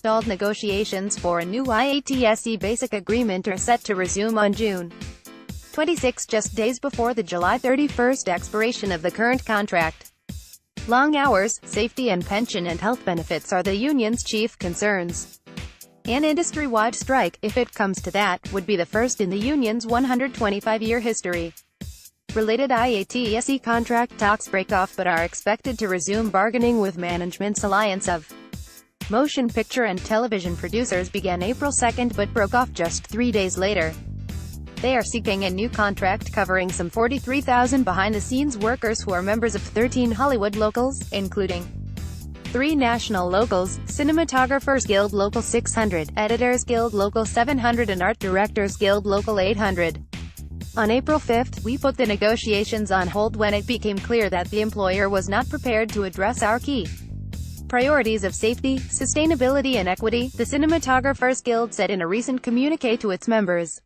stalled negotiations for a new IATSE basic agreement are set to resume on June 26, just days before the July 31 expiration of the current contract. Long hours, safety and pension and health benefits are the union's chief concerns. An industry-wide strike, if it comes to that, would be the first in the union's 125-year history. Related IATSE contract talks break off but are expected to resume bargaining with management's alliance of motion picture and television producers began April 2 but broke off just 3 days later. They are seeking a new contract covering some 43,000 behind-the-scenes workers who are members of 13 Hollywood locals, including 3 national locals, Cinematographers Guild Local 600, Editors Guild Local 700 and Art Directors Guild Local 800. On April 5, we put the negotiations on hold when it became clear that the employer was not prepared to address our key priorities of safety, sustainability and equity, the Cinematographers Guild said in a recent communique to its members.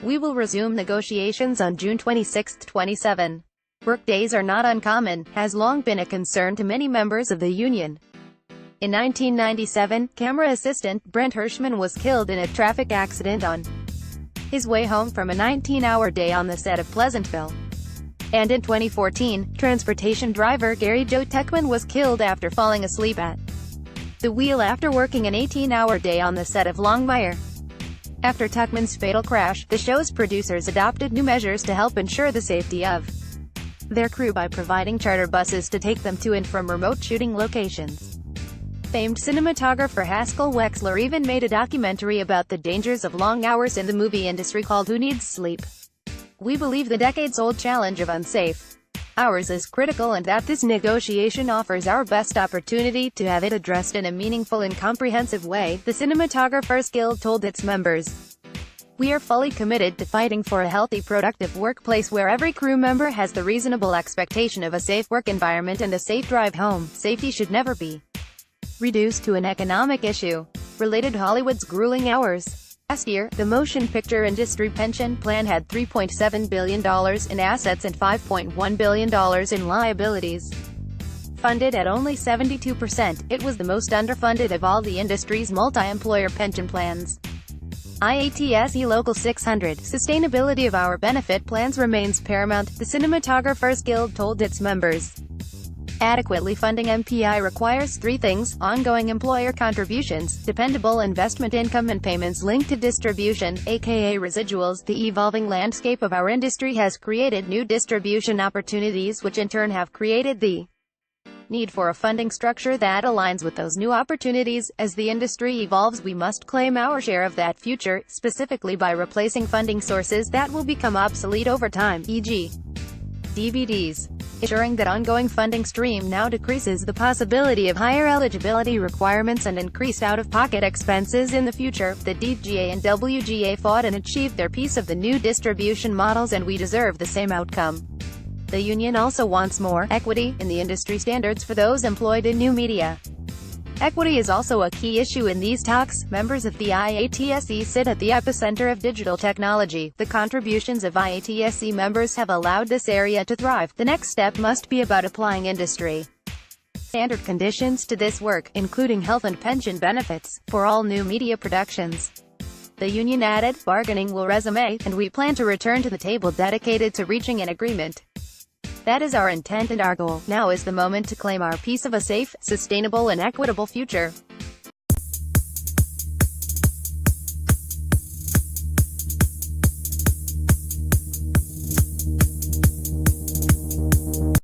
We will resume negotiations on June 26-27. Workdays are not uncommon, has long been a concern to many members of the union. In 1997, camera assistant Brent Hirschman was killed in a traffic accident on his way home from a 19-hour day on the set of Pleasantville. And in 2014, transportation driver Gary Joe Techman was killed after falling asleep at the wheel after working an 18-hour day on the set of Longmire. After Tuckman's fatal crash, the show's producers adopted new measures to help ensure the safety of their crew by providing charter buses to take them to and from remote shooting locations. Famed cinematographer Haskell Wexler even made a documentary about the dangers of long hours in the movie industry called Who Needs Sleep? We believe the decades-old challenge of unsafe hours is critical and that this negotiation offers our best opportunity to have it addressed in a meaningful and comprehensive way, the Cinematographers Guild told its members. We are fully committed to fighting for a healthy, productive workplace where every crew member has the reasonable expectation of a safe work environment and a safe drive home. Safety should never be reduced to an economic issue. Related Hollywood's grueling hours. Last year, the motion picture industry pension plan had $3.7 billion in assets and $5.1 billion in liabilities. Funded at only 72%, it was the most underfunded of all the industry's multi-employer pension plans. IATSE Local 600, sustainability of our benefit plans remains paramount, the Cinematographers Guild told its members. Adequately funding MPI requires 3 things: ongoing employer contributions, dependable investment income and payments linked to distribution, aka residuals. The evolving landscape of our industry has created new distribution opportunities which in turn have created the need for a funding structure that aligns with those new opportunities. As the industry evolves, we must claim our share of that future, specifically by replacing funding sources that will become obsolete over time, e.g. DVDs. Ensuring that ongoing funding stream now decreases the possibility of higher eligibility requirements and increased out-of-pocket expenses in the future. The DGA and WGA fought and achieved their piece of the new distribution models and we deserve the same outcome. The union also wants more equity in the industry standards for those employed in new media. Equity is also a key issue in these talks. Members of the IATSE sit at the epicenter of digital technology. The contributions of IATSE members have allowed this area to thrive. The next step must be about applying industry standard conditions to this work, including health and pension benefits, for all new media productions. The union added, bargaining will resume, and we plan to return to the table dedicated to reaching an agreement. That is our intent and our goal. Now is the moment to claim our piece of a safe, sustainable and equitable future.